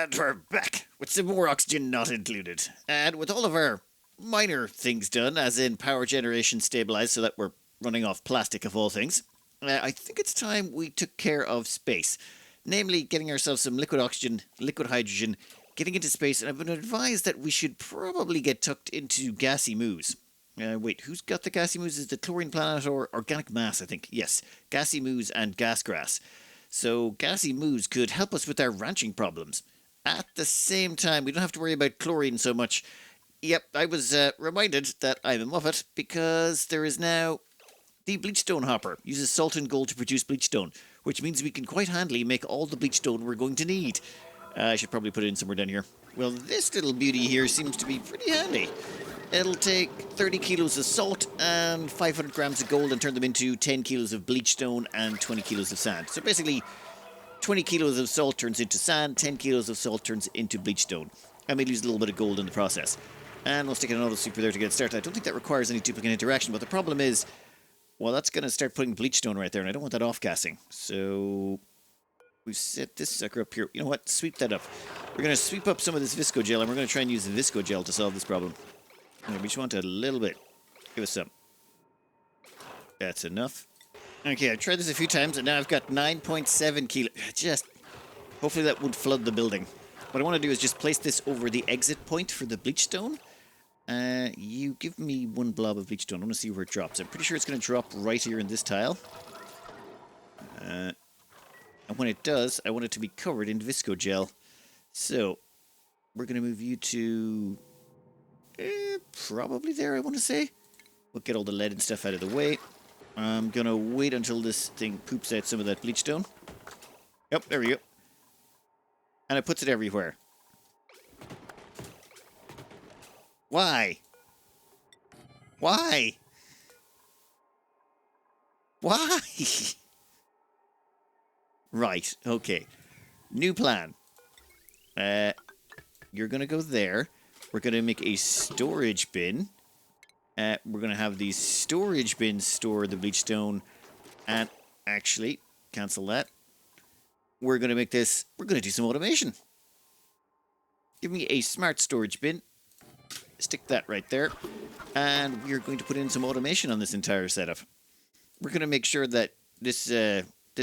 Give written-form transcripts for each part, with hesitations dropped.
And we're back with some more oxygen not included. And with all of our minor things done, as in power generation stabilized so that we're running off plastic of all things, I think it's time we took care of space. Namely, getting ourselves some liquid oxygen, liquid hydrogen, getting into space, and I've been advised that we should probably get tucked into gassy moos. Wait, who's got the gassy moos? Is the chlorine planet or organic mass, I think? Yes, gassy moos and gas grass. So gassy moos could help us with our ranching problems. At the same time, we don't have to worry about chlorine so much. Yep, I was reminded that I'm a muppet because there is now the bleachstone hopper. Uses salt and gold to produce bleachstone, which means we can quite handily make all the bleachstone we're going to need. I should probably put it in somewhere down here. Well, this little beauty here seems to be pretty handy. It'll take 30 kilos of salt and 500 grams of gold and turn them into 10 kilos of bleachstone and 20 kilos of sand. So basically, 20 kilos of salt turns into sand, 10 kilos of salt turns into bleachstone. And we lose a little bit of gold in the process. And we'll stick in another super there to get it started. I don't think that requires any duplicate interaction, but the problem is, well, that's going to start putting bleachstone right there, and I don't want that off-gassing. So we've set this sucker up here. You know what? Sweep that up. We're going to sweep up some of this visco gel, and we're going to try and use the visco gel to solve this problem. We just want a little bit. Give us some. That's enough. Okay, I've tried this a few times, and now I've got 9.7 kilo. Just, hopefully that won't flood the building. What I want to do is just place this over the exit point for the bleachstone. You give me one blob of bleachstone. I want to see where it drops. I'm pretty sure it's going to drop right here in this tile. And when it does, I want it to be covered in visco gel. So, we're going to move you to probably there, I want to say. We'll get all the lead and stuff out of the way. I'm going to wait until this thing poops out some of that bleachstone. Yep, there we go. And it puts it everywhere. Why? Why? Why? Right, okay. New plan. You're going to go there. We're going to make a storage bin. We're going to have these storage bins store the bleachstone. And actually, cancel that. We're going to make this... We're going to do some automation. Give me a smart storage bin. Stick that right there. And we're going to put in some automation on this entire setup. We're going to make sure that this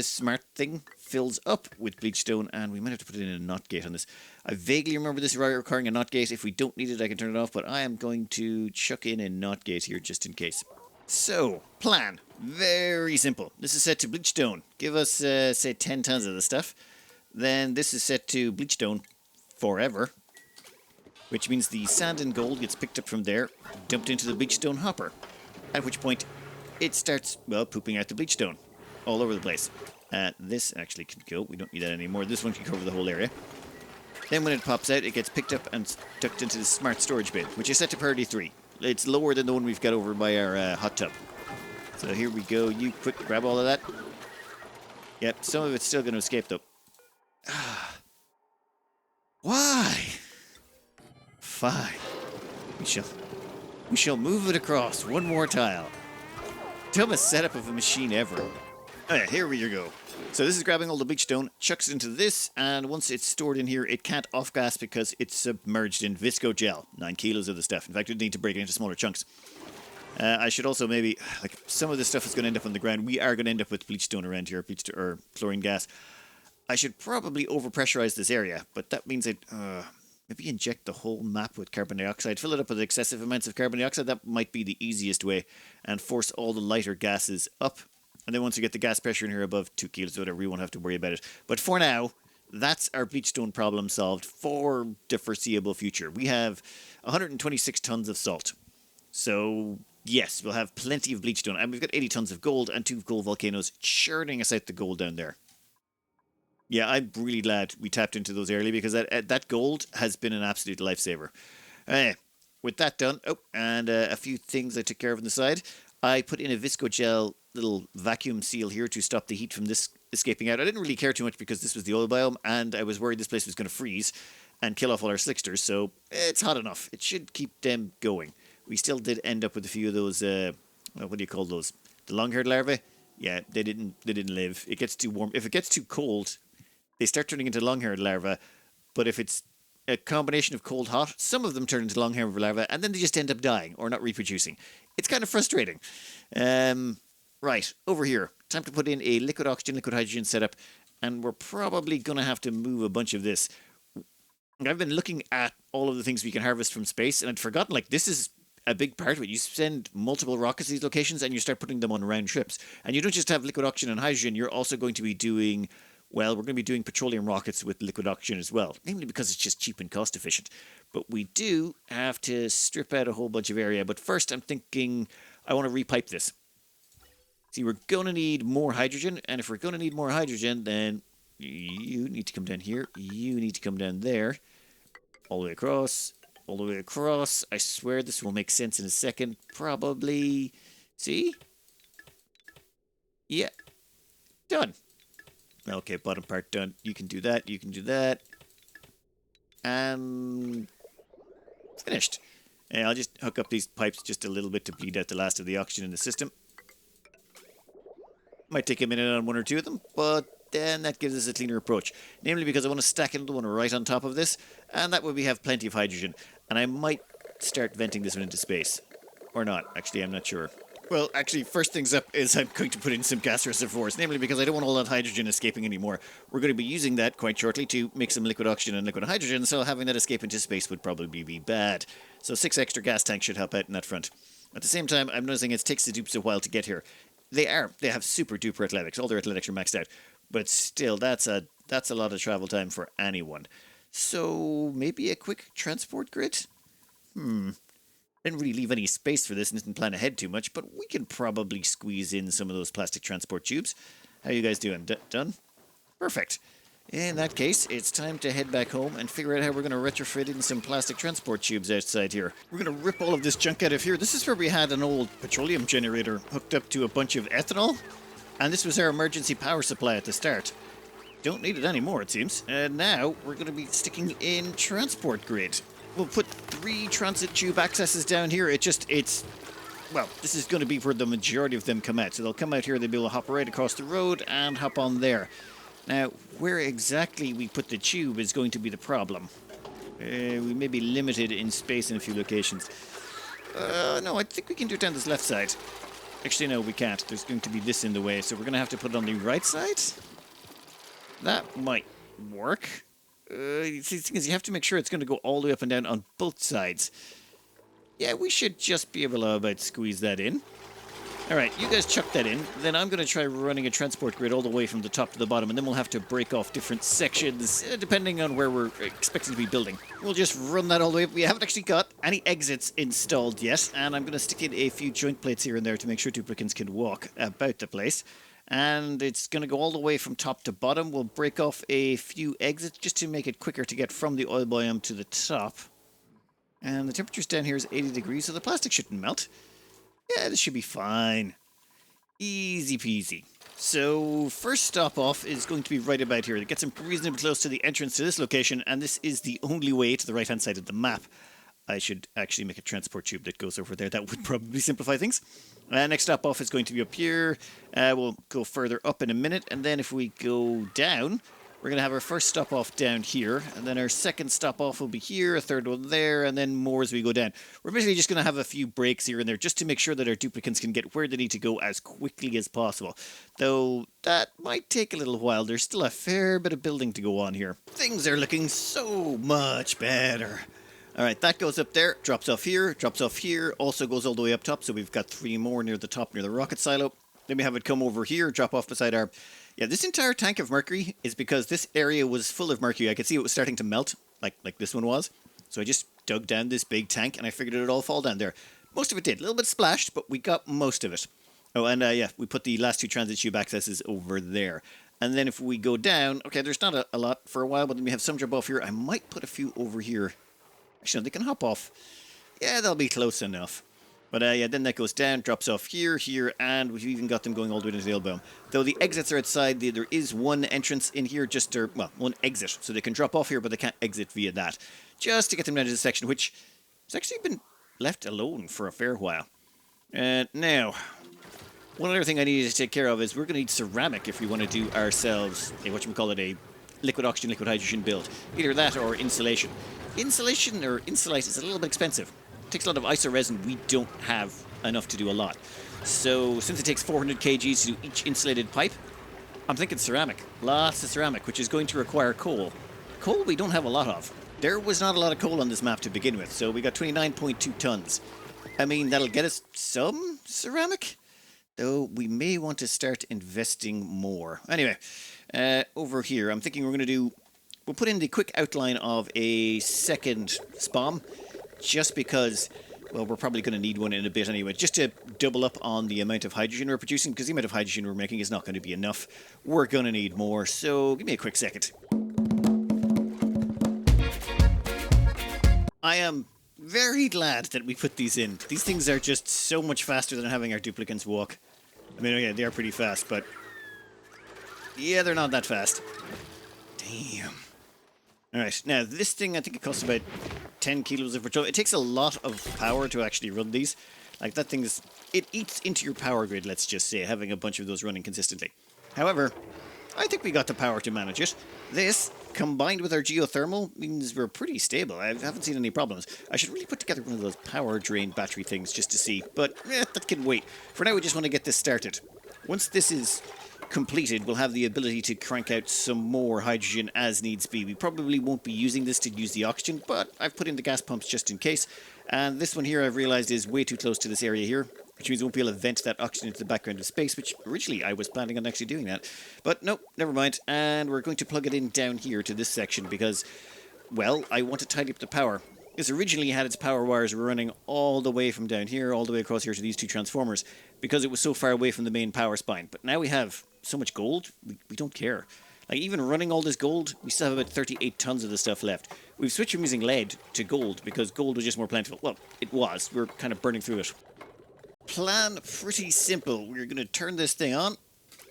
smart thing fills up with bleachstone, and we might have to put in a NOT gate on this. I vaguely remember this requiring a NOT gate. If we don't need it, I can turn it off, but I am going to chuck in a NOT gate here just in case. So, plan. Very simple. This is set to bleachstone. Give us, say, 10 tons of the stuff. Then this is set to bleachstone forever, which means the sand and gold gets picked up from there, dumped into the bleachstone hopper, at which point it starts, well, pooping out the bleachstone all over the place. This actually can go. We don't need that anymore. This one can cover the whole area. Then when it pops out, it gets picked up and tucked into the smart storage bin, which is set to priority 3. It's lower than the one we've got over by our hot tub. So here we go. You quick grab all of that. Yep, some of it's still going to escape though. Why? Fine. We shall move it across one more tile. Dumbest setup of a machine ever. Alright, here we go. So this is grabbing all the bleachstone, chucks it into this, and once it's stored in here, it can't off-gas because it's submerged in visco gel. 9 kilos of the stuff. In fact, we need to break it into smaller chunks. I should also maybe, like, some of this stuff is going to end up on the ground. We are going to end up with bleachstone around here, or chlorine gas. I should probably overpressurize this area, but that means I'd maybe inject the whole map with carbon dioxide, fill it up with excessive amounts of carbon dioxide. That might be the easiest way, and force all the lighter gases up. And then once we get the gas pressure in here above 2 kilos or whatever, we won't have to worry about it. But for now, that's our bleachstone problem solved for the foreseeable future. We have 126 tons of salt. So, yes, we'll have plenty of bleachstone. And we've got 80 tons of gold and 2 gold volcanoes churning us out the gold down there. Yeah, I'm really glad we tapped into those early because that gold has been an absolute lifesaver. With that done, and a few things I took care of on the side. I put in a visco gel little vacuum seal here to stop the heat from this escaping out. I didn't really care too much because this was the oil biome and I was worried this place was going to freeze and kill off all our slicksters, so it's hot enough. It should keep them going. We still did end up with a few of those, what do you call those? The long-haired larvae? Yeah, they didn't live. It gets too warm. If it gets too cold, they start turning into long-haired larvae, But if it's a combination of cold hot, some of them turn into long-haired larvae, and then they just end up dying or not reproducing. It's kind of frustrating. Right, over here. Time to put in a liquid oxygen, liquid hydrogen setup, and we're probably going to have to move a bunch of this. I've been looking at all of the things we can harvest from space, and I'd forgotten, like, this is a big part of it. You send multiple rockets to these locations, and you start putting them on round trips. And you don't just have liquid oxygen and hydrogen, you're also going to be doing, well, we're going to be doing petroleum rockets with liquid oxygen as well, namely because it's just cheap and cost efficient. But we do have to strip out a whole bunch of area. But first, I'm thinking I want to repipe this. See, we're going to need more hydrogen, and if we're going to need more hydrogen, then you need to come down here, you need to come down there, all the way across, all the way across. I swear this will make sense in a second, probably. See? Yeah. Done. Okay, bottom part done. You can do that, you can do that. And finished. And I'll just hook up these pipes just a little bit to bleed out the last of the oxygen in the system. Might take a minute on one or two of them, but then that gives us a cleaner approach. Namely because I want to stack another one right on top of this, and that way we have plenty of hydrogen. And I might start venting this one into space. Or not, actually, I'm not sure. Well, actually, first things up is I'm going to put in some gas reservoirs, namely because I don't want all that hydrogen escaping anymore. We're going to be using that quite shortly to make some liquid oxygen and liquid hydrogen, so having that escape into space would probably be bad. So 6 extra gas tanks should help out in that front. At the same time, I'm noticing it takes the dupes a while to get here. They have super duper athletics. All their athletics are maxed out. But still, that's a lot of travel time for anyone. So maybe a quick transport grid? Didn't really leave any space for this and didn't plan ahead too much, but we can probably squeeze in some of those plastic transport tubes. How you guys doing? Done? Perfect. In that case, it's time to head back home and figure out how we're going to retrofit in some plastic transport tubes outside here. We're going to rip all of this junk out of here. This is where we had an old petroleum generator hooked up to a bunch of ethanol. And this was our emergency power supply at the start. Don't need it anymore, it seems. And now we're going to be sticking in transport grid. We'll put 3 transit tube accesses down here. Well, this is going to be where the majority of them come out. So they'll come out here, they'll be able to hop right across the road and hop on there. Now, where exactly we put the tube is going to be the problem. We may be limited in space in a few locations. No, I think we can do it down this left side. Actually, no, we can't. There's going to be this in the way, so we're going to have to put it on the right side? That might work. The thing is, you have to make sure it's going to go all the way up and down on both sides. Yeah, we should just be able to about squeeze that in. Alright, you guys chuck that in. Then I'm going to try running a transport grid all the way from the top to the bottom, and then we'll have to break off different sections, depending on where we're expecting to be building. We'll just run that all the way up. We haven't actually got any exits installed yet, and I'm going to stick in a few joint plates here and there to make sure duplicants can walk about the place. And it's going to go all the way from top to bottom. We'll break off a few exits just to make it quicker to get from the oil biome to the top. And the temperature's down here is 80 degrees, so the plastic shouldn't melt. Yeah, this should be fine. Easy peasy. So, first stop off is going to be right about here. It gets them reasonably close to the entrance to this location, and this is the only way to the right-hand side of the map. I should actually make a transport tube that goes over there. That would probably simplify things. Next stop off is going to be up here. We'll go further up in a minute, and then if we go down, we're going to have our first stop off down here, and then our second stop off will be here, a third one there, and then more as we go down. We're basically just going to have a few breaks here and there just to make sure that our duplicants can get where they need to go as quickly as possible. Though that might take a little while. There's still a fair bit of building to go on here. Things are looking so much better. Alright, that goes up there, drops off here, also goes all the way up top, so we've got 3 more near the top, near the rocket silo. Then we have it come over here, drop off beside our... Yeah, this entire tank of mercury is because this area was full of mercury. I could see it was starting to melt, like this one was. So I just dug down this big tank, and I figured it would all fall down there. Most of it did. A little bit splashed, but we got most of it. Oh, and yeah, we put the last 2 transit tube accesses over there. And then if we go down... Okay, there's not a lot for a while, but then we have some drop off here. I might put a few over here. Actually, no, they can hop off. Yeah, they'll be close enough. But yeah, then that goes down, drops off here, and we've even got them going all the way into the oil biome. Though the exits are outside, there is one entrance in here, one exit. So they can drop off here, but they can't exit via that. Just to get them down to this section, which has actually been left alone for a fair while. Now, one other thing I needed to take care of is we're going to need ceramic if we want to do ourselves a liquid oxygen, liquid hydrogen build. Either that or insulation. Insulation or insulate is a little bit expensive. It takes a lot of iso resin. We don't have enough to do a lot. So since it takes 400 kgs to do each insulated pipe, I'm thinking ceramic. Lots of ceramic, which is going to require coal. Coal we don't have a lot of. There was not a lot of coal on this map to begin with, so we got 29.2 tons. I mean, that'll get us some ceramic, though we may want to start investing more. Anyway, over here, I'm thinking we'll put in the quick outline of a second spawn, just because, well, we're probably going to need one in a bit anyway, just to double up on the amount of hydrogen we're producing, because the amount of hydrogen we're making is not going to be enough. We're going to need more, so give me a quick second. I am very glad that we put these in. These things are just so much faster than having our duplicants walk. I mean, yeah, they are pretty fast, but yeah, they're not that fast. Damn. Alright, now this thing, I think it costs about 10 kilos of petrol. It takes a lot of power to actually run these. Like, that thing is... It eats into your power grid, let's just say, having a bunch of those running consistently. However, I think we got the power to manage it. This, combined with our geothermal, means we're pretty stable. I haven't seen any problems. I should really put together one of those power drain battery things just to see, but that can wait. For now, we just want to get this started. Once this is completed, we'll have the ability to crank out some more hydrogen as needs be. We probably won't be using this to use the oxygen, but I've put in the gas pumps just in case. And this one here, I've realised, is way too close to this area here, which means we won't be able to vent that oxygen into the background of space, which originally I was planning on actually doing that. But no, never mind. And we're going to plug it in down here to this section because, well, I want to tidy up the power. This originally had its power wires running all the way from down here, all the way across here to these two transformers, because it was so far away from the main power spine. But now we have so much gold, we don't care. Like, even running all this gold, we still have about 38 tons of the stuff left. We've switched from using lead to gold because gold was just more plentiful. Well, it was. We're kind of burning through it. Plan pretty simple. We're going to turn this thing on.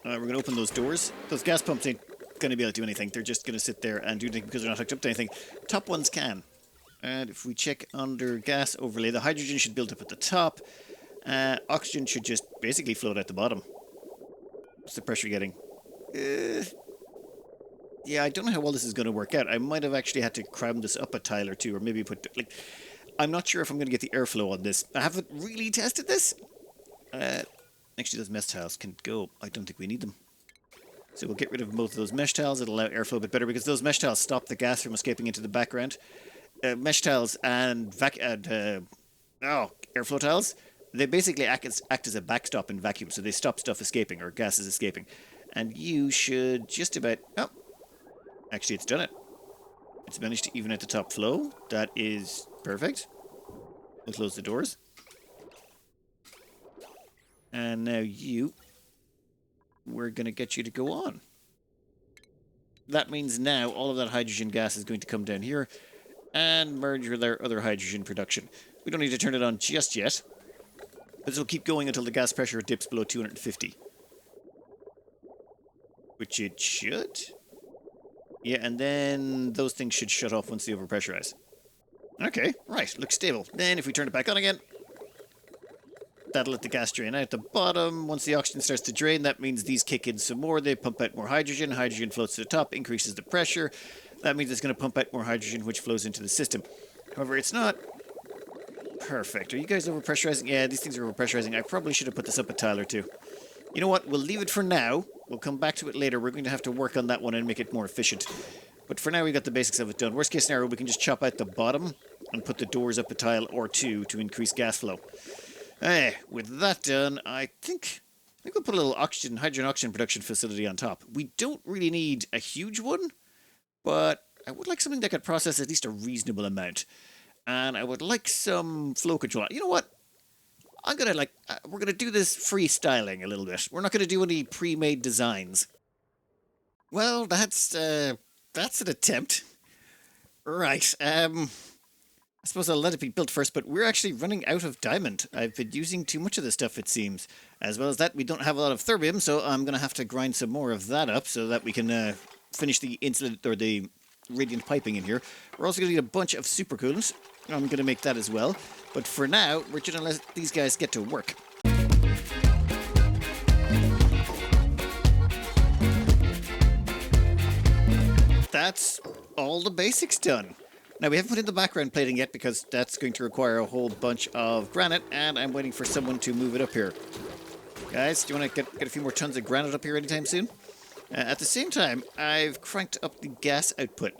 We're going to open those doors. Those gas pumps ain't going to be able to do anything. They're just going to sit there and do anything because they're not hooked up to anything. Top ones can. And if we check under gas overlay, the hydrogen should build up at the top. Oxygen should just basically float at the bottom. What's the pressure getting? Yeah, I don't know how well this is going to work out. I might have actually had to cram this up a tile or two, or maybe put... like, I'm not sure if I'm going to get the airflow on this. I haven't really tested this. Actually, those mesh tiles can go. I don't think we need them. So we'll get rid of both of those mesh tiles. It'll allow airflow a bit better, because those mesh tiles stop the gas from escaping into the background. Mesh tiles and airflow tiles, they basically act as a backstop in vacuum, so they stop stuff escaping, or gases escaping. And you should just about... Oh, actually, it's done it. It's managed to even out the top flow. That is perfect. We'll close the doors. And now we're going to get you to go on. That means now all of that hydrogen gas is going to come down here and merge with our other hydrogen production. We don't need to turn it on just yet, but this will keep going until the gas pressure dips below 250. Which it should. Yeah, and then those things should shut off once they overpressurize. Okay, right, looks stable. Then if we turn it back on again, that'll let the gas drain out the bottom. Once the oxygen starts to drain, that means these kick in some more. They pump out more hydrogen. Hydrogen floats to the top, increases the pressure. That means it's going to pump out more hydrogen, which flows into the system. However, it's not perfect. Are you guys overpressurizing? Yeah, these things are overpressurizing. I probably should have put this up a tile or two. You know what? We'll leave it for now. We'll come back to it later. We're going to have to work on that one and make it more efficient. But for now, we got the basics of it done. Worst case scenario, we can just chop out the bottom and put the doors up a tile or two to increase gas flow. With that done, I think we'll put a little hydrogen oxygen production facility on top. We don't really need a huge one, but I would like something that could process at least a reasonable amount. And I would like some flow control. You know what? I'm going to we're going to do this freestyling a little bit. We're not going to do any pre-made designs. Well, that's an attempt. Right, I suppose I'll let it be built first, but we're actually running out of diamond. I've been using too much of this stuff, it seems. As well as that, we don't have a lot of thurbium, so I'm going to have to grind some more of that up so that we can finish the insulate or the radiant piping in here. We're also going to need a bunch of super coolant. I'm going to make that as well. But for now, we're going to let these guys get to work. that's all the basics done. Now, we haven't put in the background plating yet because that's going to require a whole bunch of granite, and I'm waiting for someone to move it up here. Guys, do you want to get a few more tons of granite up here anytime soon? At the same time, I've cranked up the gas output.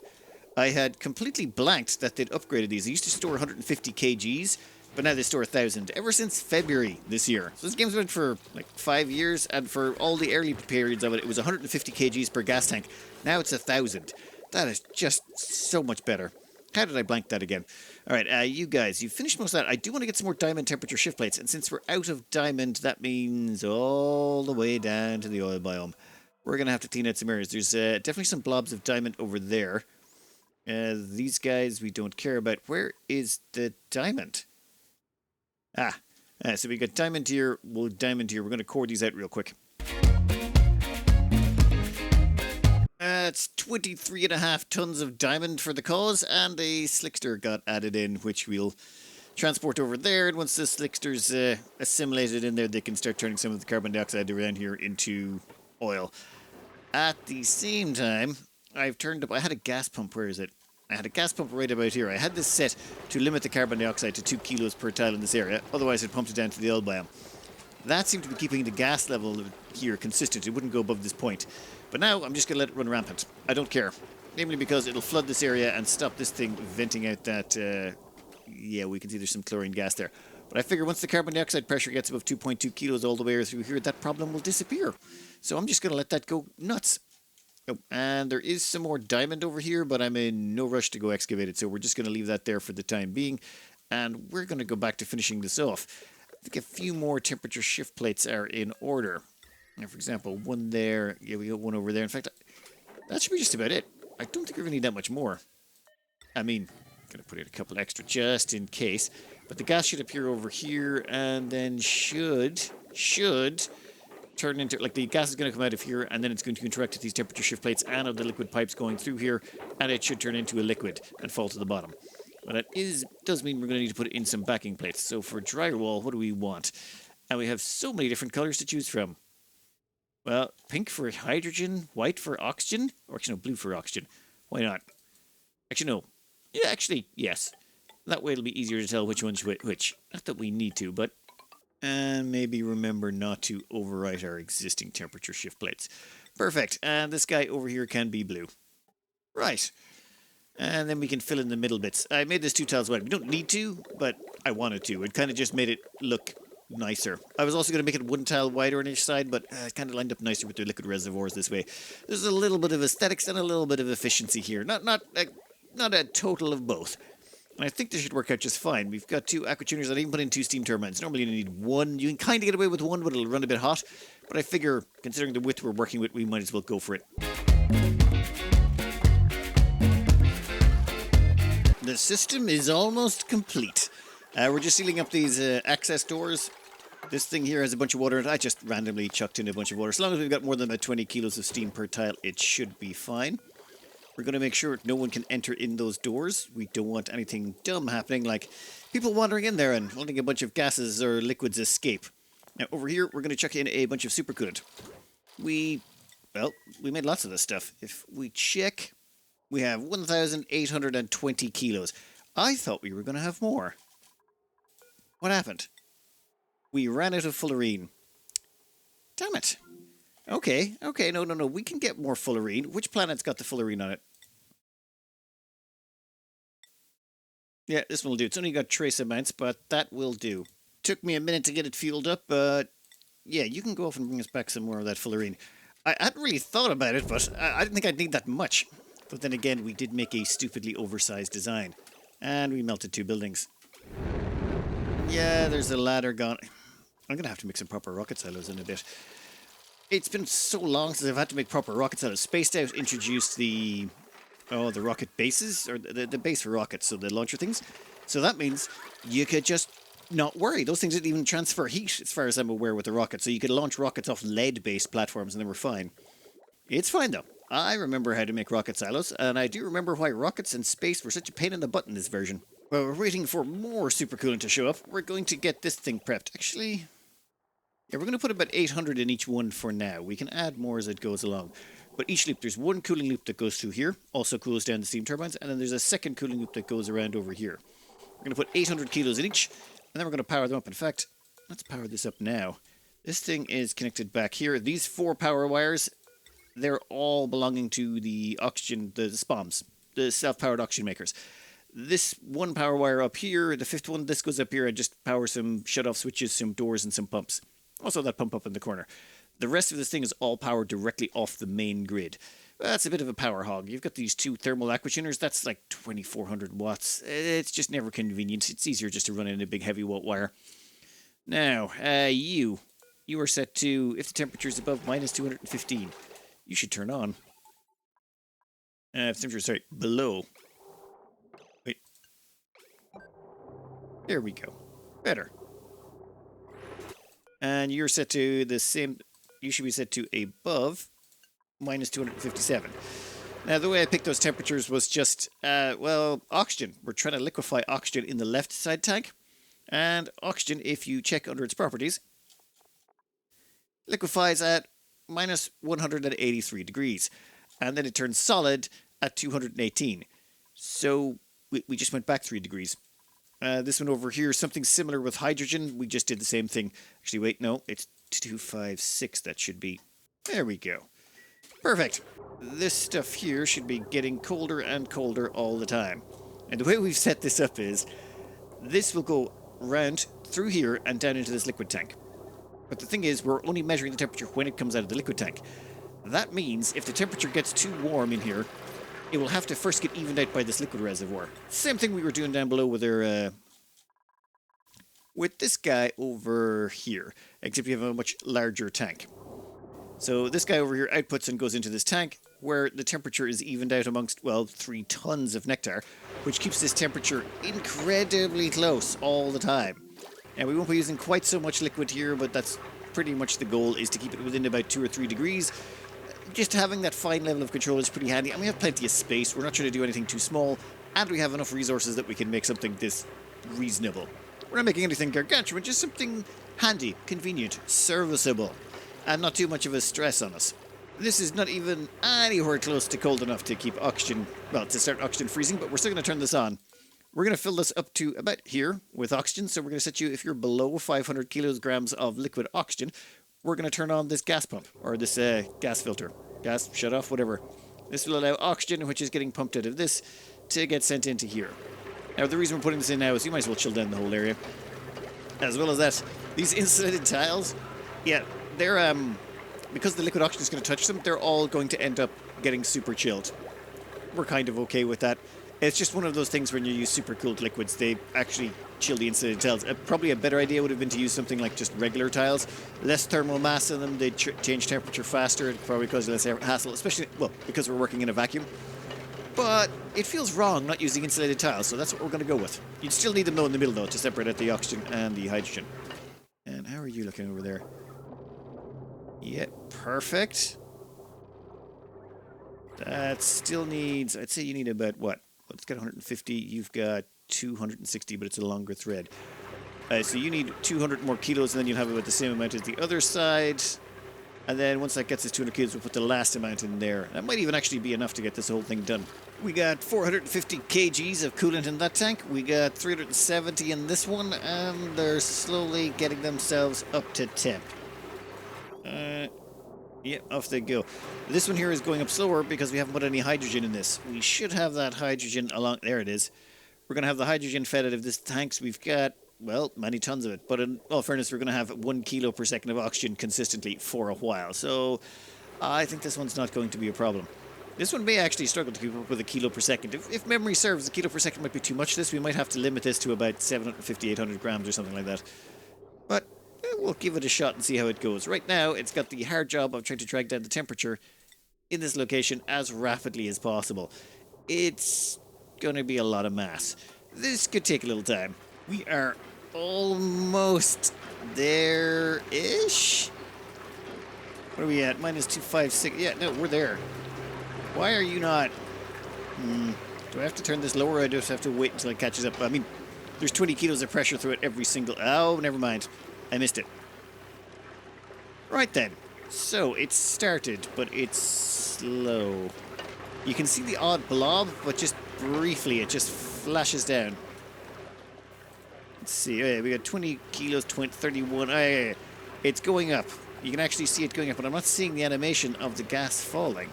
I had completely blanked that they'd upgraded these. They used to store 150 kgs, but now they store 1,000 ever since February this year. So this game's been for like 5 years, and for all the early periods of it, it was 150 kgs per gas tank. Now it's 1,000. That is just so much better. How did I blank that again? All right, you guys, you finished most of that. I do want to get some more diamond temperature shift plates, and since we're out of diamond, that means all the way down to the oil biome. We're going to have to clean out some areas. There's definitely some blobs of diamond over there. These guys we don't care about. Where is the diamond? So we got diamond here, diamond here. We're going to core these out real quick. That's 23.5 tons of diamond for the cause, and a slickster got added in, which we'll transport over there. And once the slickster's assimilated in there, they can start turning some of the carbon dioxide around here into oil. At the same time, I've turned up... I had a gas pump. Where is it? I had a gas pump right about here. I had this set to limit the carbon dioxide to 2 kilos per tile in this area. Otherwise, it pumped it down to the oil biome. That seemed to be keeping the gas level here consistent. It wouldn't go above this point. But now, I'm just going to let it run rampant. I don't care. Namely because it'll flood this area and stop this thing venting out that... yeah, we can see there's some chlorine gas there. But I figure once the carbon dioxide pressure gets above 2.2 kilos all the way through here, that problem will disappear. So I'm just going to let that go nuts. Oh, and there is some more diamond over here, but I'm in no rush to go excavate it. So we're just going to leave that there for the time being. And we're going to go back to finishing this off. I think a few more temperature shift plates are in order. Now, for example, one there. Yeah, we got one over there. In fact, that should be just about it. I don't think we're going to need that much more. I mean, going to put in a couple extra just in case. But the gas should appear over here and then should turn into, like, the gas is going to come out of here and then it's going to interact with these temperature shift plates and of the liquid pipes going through here, and it should turn into a liquid and fall to the bottom. But that does mean we're going to need to put in some backing plates. So for drywall, what do we want? And we have so many different colors to choose from. Well, pink for hydrogen, white for oxygen, or actually no, blue for oxygen. Why not? Actually, no. Yeah, actually, yes. That way it'll be easier to tell which one's which. Not that we need to, but... And maybe remember not to overwrite our existing temperature shift plates. Perfect. And this guy over here can be blue. Right. And then we can fill in the middle bits. I made this 2 tiles wide. We don't need to, but I wanted to. It kind of just made it look nicer. I was also going to make it 1 tile wider on each side, but it kind of lined up nicer with the liquid reservoirs this way. There's a little bit of aesthetics and a little bit of efficiency here. Not a total of both. And I think this should work out just fine. We've got 2 aqua tuners. I even put in 2 steam turbines. Normally you need 1. You can kind of get away with 1, but it'll run a bit hot. But I figure, considering the width we're working with, we might as well go for it. The system is almost complete. We're just sealing up these access doors. This thing here has a bunch of water in it. I just randomly chucked in a bunch of water. As long as we've got more than about 20 kilos of steam per tile, it should be fine. We're going to make sure no one can enter in those doors. We don't want anything dumb happening, like people wandering in there and letting a bunch of gases or liquids escape. Now, over here, we're going to chuck in a bunch of super coolant. We made lots of this stuff. If we check, we have 1,820 kilos. I thought we were going to have more. What happened? We ran out of fullerene. Damn it. Okay, no. We can get more fullerene. Which planet's got the fullerene on it? Yeah, this one will do. It's only got trace amounts, but that will do. Took me a minute to get it fueled up, but yeah, you can go off and bring us back some more of that fullerene. I hadn't really thought about it, but I didn't think I'd need that much. But then again, we did make a stupidly oversized design. And we melted 2 buildings. Yeah, there's a ladder gone. I'm going to have to make some proper rocket silos in a bit. It's been so long since I've had to make proper rocket silos. Spaced Out introduced the rocket bases, or the base for rockets, so the launcher things. So that means you could just not worry. Those things didn't even transfer heat, as far as I'm aware, with the rocket. So you could launch rockets off lead-based platforms and they were fine. It's fine, though. I remember how to make rocket silos, and I do remember why rockets and space were such a pain in the butt in this version. Well, we're waiting for more super coolant to show up. We're going to get this thing prepped. Actually... yeah, we're going to put about 800 in each one for now. We can add more as it goes along. But each loop, there's one cooling loop that goes through here, also cools down the steam turbines, and then there's a second cooling loop that goes around over here. We're going to put 800 kilos in each, and then we're going to power them up. In fact, let's power this up now. This thing is connected back here. These 4 power wires, they're all belonging to the oxygen, the SPOMs, the self-powered oxygen makers. This one power wire up here, the 5th one, this goes up here and just powers some shut-off switches, some doors, and some pumps. Also that pump up in the corner. The rest of this thing is all powered directly off the main grid. Well, that's a bit of a power hog. You've got these 2 thermal aqua tuners. That's like 2400 watts. It's just never convenient. It's easier just to run in a big heavy watt wire. Now, you are set to, if the temperature is above minus 215, you should turn on. If the temperature is, sorry, below. Wait. There we go. Better. And you're set to the same, you should be set to above minus 257. Now, the way I picked those temperatures was just, well, oxygen. We're trying to liquefy oxygen in the left side tank. And oxygen, if you check under its properties, liquefies at minus 183 degrees. And then it turns solid at 218. So we just went back 3 degrees. This one over here, something similar with hydrogen. We just did the same thing. Actually, wait, no, it's 256 that should be. There we go. Perfect. This stuff here should be getting colder and colder all the time. And the way we've set this up is, this will go round through here and down into this liquid tank. But the thing is, we're only measuring the temperature when it comes out of the liquid tank. That means if the temperature gets too warm in here, it will have to first get evened out by this liquid reservoir. Same thing we were doing down below with our, with this guy over here, except we have a much larger tank. So this guy over here outputs and goes into this tank, where the temperature is evened out amongst, well, 3 tons of nectar, which keeps this temperature incredibly close all the time. And we won't be using quite so much liquid here, but that's pretty much the goal, is to keep it within about 2 or 3 degrees. Just having that fine level of control is pretty handy, and we have plenty of space. We're not trying to do anything too small, and we have enough resources that we can make something this reasonable. We're not making anything gargantuan, just something handy, convenient, serviceable, and not too much of a stress on us. This is not even anywhere close to cold enough to keep oxygen, well, to start oxygen freezing, but we're still going to turn this on. We're going to fill this up to about here with oxygen, so we're going to set you, if you're below 500 kilograms of liquid oxygen, we're going to turn on this gas pump, or this gas filter. Gas, shut off, whatever. This will allow oxygen, which is getting pumped out of this, to get sent into here. Now, the reason we're putting this in now is you might as well chill down the whole area. As well as that, these insulated tiles, yeah, they're, because the liquid oxygen is going to touch them, they're all going to end up getting super chilled. We're kind of okay with that. It's just one of those things when you use super cooled liquids, they actually chill the insulated tiles. Probably a better idea would have been to use something like just regular tiles. Less thermal mass in them, they'd change temperature faster, it probably cause less hassle, especially, well, because we're working in a vacuum. But it feels wrong not using insulated tiles, so that's what we're going to go with. You'd still need them though in the middle though, to separate out the oxygen and the hydrogen. And how are you looking over there? Yep, perfect. That still needs, I'd say you need about what? Well, it's got 150, you've got 260, but it's a longer thread. So you need 200 more kilos, and then you'll have about the same amount as the other side. And then once that gets us 200 kilos, we'll put the last amount in there. That might even actually be enough to get this whole thing done. We got 450 kgs of coolant in that tank. We got 370 in this one, and they're slowly getting themselves up to temp. Yeah, off they go. This one here is going up slower because we haven't put any hydrogen in this. We should have that hydrogen along... There it is. We're going to have the hydrogen fed out of this tank. So we've got, well, many tons of it. But in all fairness, we're going to have 1 kilo per second of oxygen consistently for a while. So I think this one's not going to be a problem. This one may actually struggle to keep up with a kilo per second. If memory serves, a kilo per second might be too much. We might have to limit this to about 750, 800 grams or something like that. But we'll give it a shot and see how it goes. Right now, it's got the hard job of trying to drag down the temperature in this location as rapidly as possible. It's going to be a lot of mass. This could take a little time. We are almost there-ish. What are we at? Minus 256. Yeah, no, we're there. Why are you not... Do I have to turn this lower, or I just have to wait until it catches up? I mean, there's 20 kilos of pressure through it every single... Oh, never mind. I missed it. Right then. So, it started, but it's slow. You can see the odd blob, but just briefly, it just flashes down. Let's see, oh, yeah, we got 20 kilos, 31. Oh, yeah. It's going up. You can actually see it going up, but I'm not seeing the animation of the gas falling.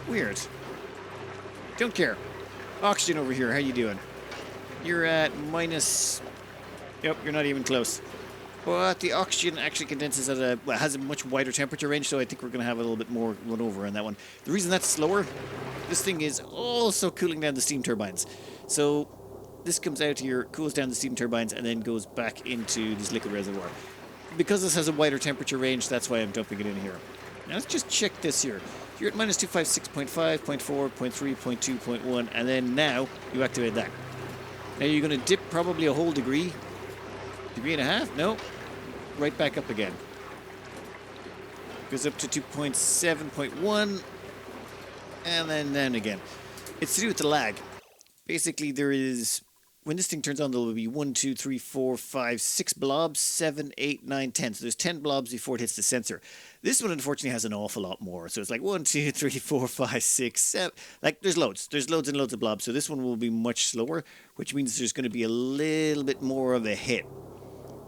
Weird. Don't care. Oxygen over here, how you doing? You're at minus... Yep, you're not even close. But the oxygen actually condenses at a... Well, has a much wider temperature range, so I think we're going to have a little bit more run over on that one. The reason that's slower, this thing is also cooling down the steam turbines. So this comes out here, cools down the steam turbines, and then goes back into this liquid reservoir. Because this has a wider temperature range, that's why I'm dumping it in here. Now let's just check this here. You're at minus 256.5, 0.4, 0.3, 0.2, 0.1, and then now you activate that. Now you're going to dip probably a whole degree. Degree and a half? No. Right back up again. Goes up to 2.7, 0.1, and then down again. It's to do with the lag. Basically, there is... When this thing turns on, there will be 1, 2, 3, 4, 5, 6 blobs, 7, 8, 9, 10. So there's 10 blobs before it hits the sensor. This one, unfortunately, has an awful lot more. So it's like 1, 2, 3, 4, 5, 6, 7. Like, there's loads. There's loads and loads of blobs. So this one will be much slower, which means there's going to be a little bit more of a hit.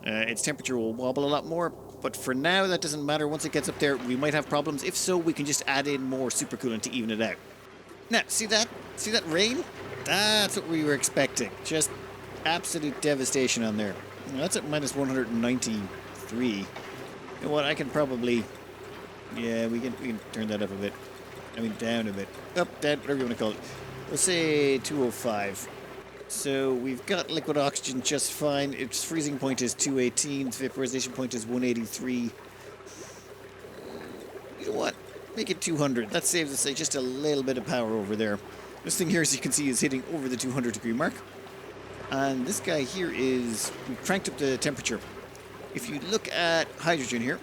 Its temperature will wobble a lot more. But for now, that doesn't matter. Once it gets up there, we might have problems. If so, we can just add in more supercoolant to even it out. Now, see that? See that rain? That's what we were expecting. Just absolute devastation on there. That's at minus 193. You know what? I can probably... Yeah, we can turn that up a bit. I mean, down a bit. Up, down, whatever you want to call it. We'll say 205. So we've got liquid oxygen just fine. Its freezing point is 218. Its vaporization point is 183. You know what? Make it 200. That saves us just a little bit of power over there. This thing here, as you can see, is hitting over the 200 degree mark. And this guy here is... We cranked up the temperature. If you look at hydrogen here,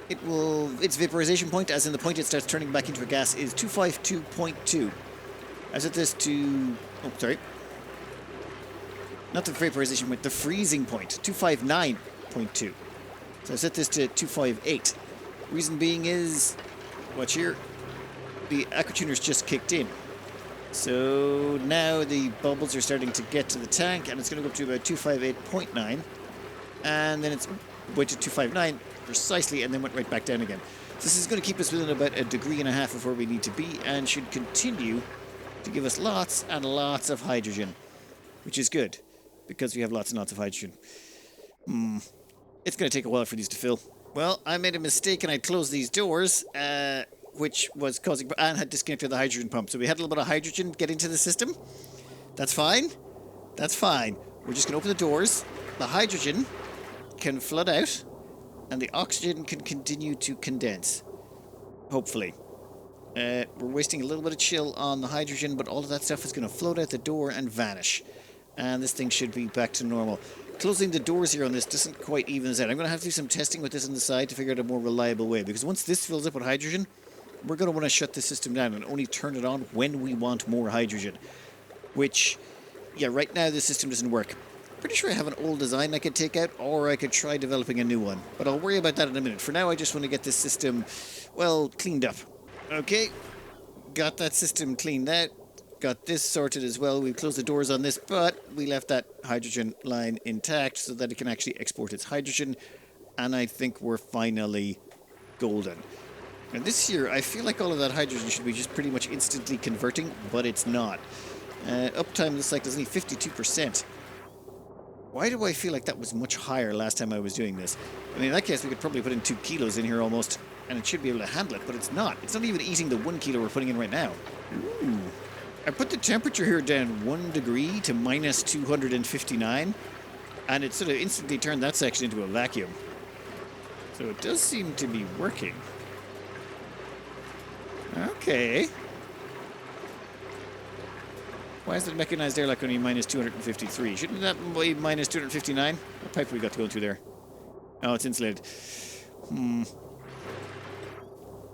it will... Its vaporization point, as in the point it starts turning back into a gas, is 252.2. I set this to... Oh, sorry. Not the vaporization point, the freezing point. 259.2. So I set this to 258. Reason being is... Watch here. The aquatuner's just kicked in. So now the bubbles are starting to get to the tank, and it's going to go up to about 258.9. And then it's went to 259 precisely, and then went right back down again. So this is going to keep us within about 1.5 degrees of where we need to be, and should continue to give us lots and lots of hydrogen, which is good, because we have lots and lots of hydrogen. It's going to take a while for these to fill. Well, I made a mistake, and I closed these doors, which was causing... and had disconnected the hydrogen pump. So we had a little bit of hydrogen get into the system. That's fine. That's fine. We're just going to open the doors. The hydrogen can flood out, and the oxygen can continue to condense. Hopefully. We're wasting a little bit of chill on the hydrogen, but all of that stuff is going to float out the door and vanish. And this thing should be back to normal. Closing the doors here on this doesn't quite even this out. I'm going to have to do some testing with this on the side to figure out a more reliable way, because once this fills up with hydrogen, we're going to want to shut the system down and only turn it on when we want more hydrogen. Which, yeah, right now the system doesn't work. Pretty sure I have an old design I could take out, or I could try developing a new one. But I'll worry about that in a minute. For now, I just want to get this system, well, cleaned up. Okay, got that system cleaned out. Got this sorted as well. We closed the doors on this, but we left that hydrogen line intact so that it can actually export its hydrogen. And I think we're finally golden. And this here, I feel like all of that hydrogen should be just pretty much instantly converting, but it's not. Uptime looks like there's only 52%. Why do I feel like that was much higher last time I was doing this? I mean, in that case, we could probably put in 2 kilos in here almost, and it should be able to handle it, but it's not. It's not even eating the 1 kilo we're putting in right now. Ooh. I put the temperature here down 1 degree to minus 259, and it sort of instantly turned that section into a vacuum. So it does seem to be working. Okay. Why is the mechanized airlock only minus 253? Shouldn't that be minus 259? What pipe have we got to go through there? Oh, it's insulated.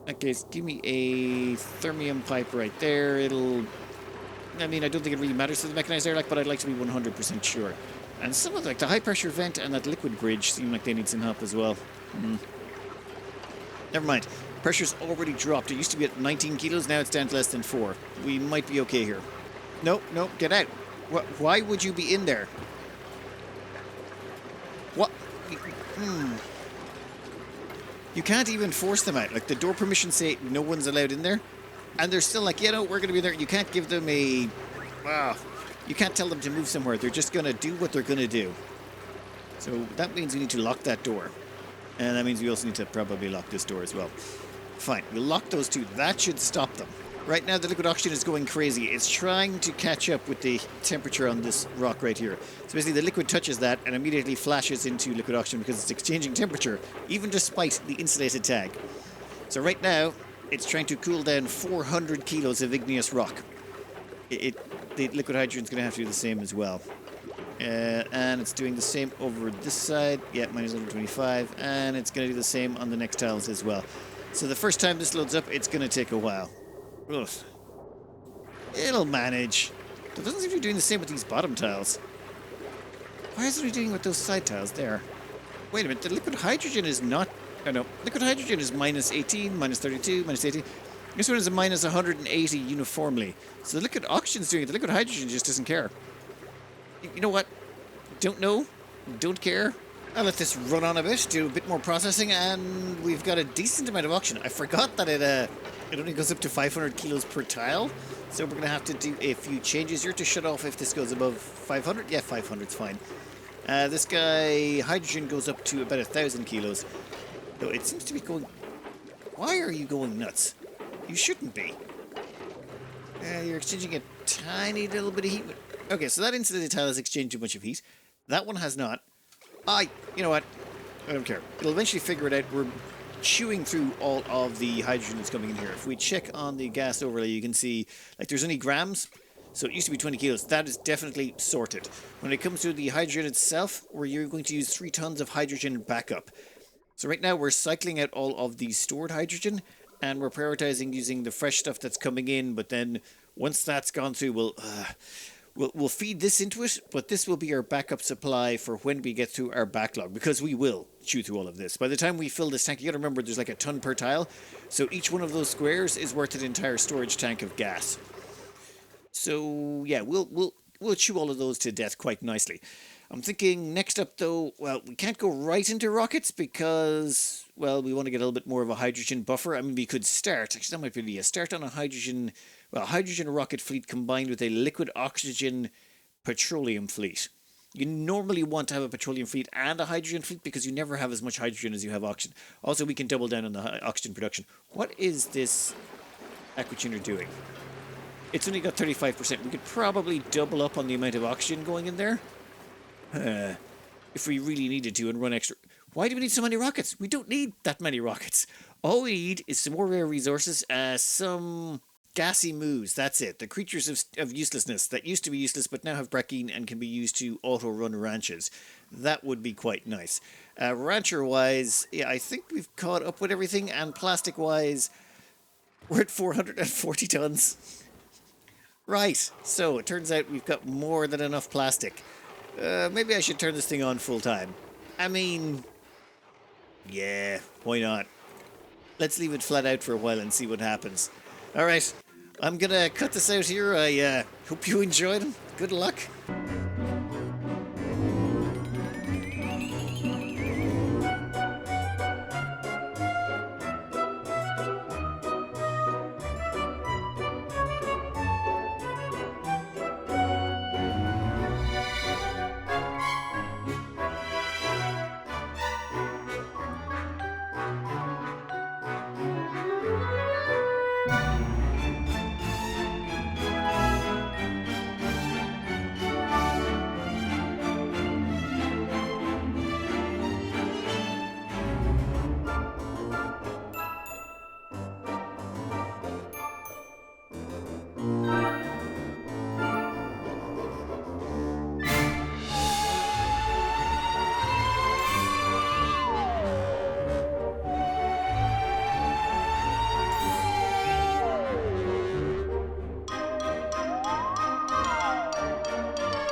Okay, so give me a thermium pipe right there. It'll... I mean, I don't think it really matters to the mechanized airlock, but I'd like to be 100% sure. And some of like the high pressure vent and that liquid bridge seem like they need some help as well. Never mind. Pressure's already dropped. It used to be at 19 kilos, now it's down to less than 4. We might be okay here. Nope, nope, get out. Why would you be in there? What? You can't even force them out. Like, the door permissions say no one's allowed in there. And they're still like, we're going to be there. You can't give them a... Wow. You can't tell them to move somewhere. They're just going to do what they're going to do. So that means we need to lock that door. And that means we also need to probably lock this door as well. Fine, we'll lock those two. That should stop them. Right now, the liquid oxygen is going crazy. It's trying to catch up with the temperature on this rock right here. So basically, the liquid touches that and immediately flashes into liquid oxygen because it's exchanging temperature, even despite the insulated tag. So right now, it's trying to cool down 400 kilos of igneous rock. The liquid hydrogen is going to have to do the same as well. And it's doing the same over this side. Yeah, minus 125. And it's going to do the same on the next tiles as well. So the first time this loads up, it's going to take a while. Ugh. It'll manage. It doesn't seem to be doing the same with these bottom tiles. Why isn't it doing with those side tiles there? Wait a minute, the liquid hydrogen is not... Oh no, liquid hydrogen is minus 18, minus 32, minus 18. This one is a minus 180 uniformly. So the liquid oxygen's doing it, the liquid hydrogen just doesn't care. You know what? Don't know, don't care. I'll let this run on a bit, do a bit more processing, and we've got a decent amount of oxygen. I forgot that it only goes up to 500 kilos per tile, so we're going to have to do a few changes here to shut off if this goes above 500. Yeah, 500's fine. This guy, hydrogen, goes up to about 1,000 kilos. Though it seems to be going... Why are you going nuts? You shouldn't be. You're exchanging a tiny little bit of heat. Okay, so that insulated tile has exchanged too much of heat. That one has not. You know what? I don't care. It'll eventually figure it out. We're chewing through all of the hydrogen that's coming in here. If we check on the gas overlay, you can see, like, there's only grams. So it used to be 20 kilos. That is definitely sorted. When it comes to the hydrogen itself, you're going to use 3 tons of hydrogen backup. So right now we're cycling out all of the stored hydrogen, and we're prioritizing using the fresh stuff that's coming in. But then once that's gone through, we'll feed this into it, but this will be our backup supply for when we get through our backlog, because we will chew through all of this. By the time we fill this tank, you gotta remember there's like a ton per tile, so each one of those squares is worth an entire storage tank of gas. So yeah, we'll chew all of those to death quite nicely. I'm thinking next up though, well, we can't go right into rockets because, well, we want to get a little bit more of a hydrogen buffer. I mean, we could start, actually that might be a start on a hydrogen rocket fleet combined with a liquid oxygen petroleum fleet. You normally want to have a petroleum fleet and a hydrogen fleet because you never have as much hydrogen as you have oxygen. Also, we can double down on the oxygen production. What is this aquatuner doing? It's only got 35%. We could probably double up on the amount of oxygen going in there. If we really needed to and run extra. Why do we need so many rockets? We don't need that many rockets. All we need is some more rare resources, some gassy moos. That's it. The creatures of uselessness that used to be useless but now have Brackeen and can be used to auto-run ranches. That would be quite nice. Rancher-wise, yeah, I think we've caught up with everything, and plastic-wise, we're at 440 tons. Right, so it turns out we've got more than enough plastic. Maybe I should turn this thing on full time. I mean, yeah, why not? Let's leave it flat out for a while and see what happens. Alright, I'm gonna cut this out here. I hope you enjoyed it. Good luck.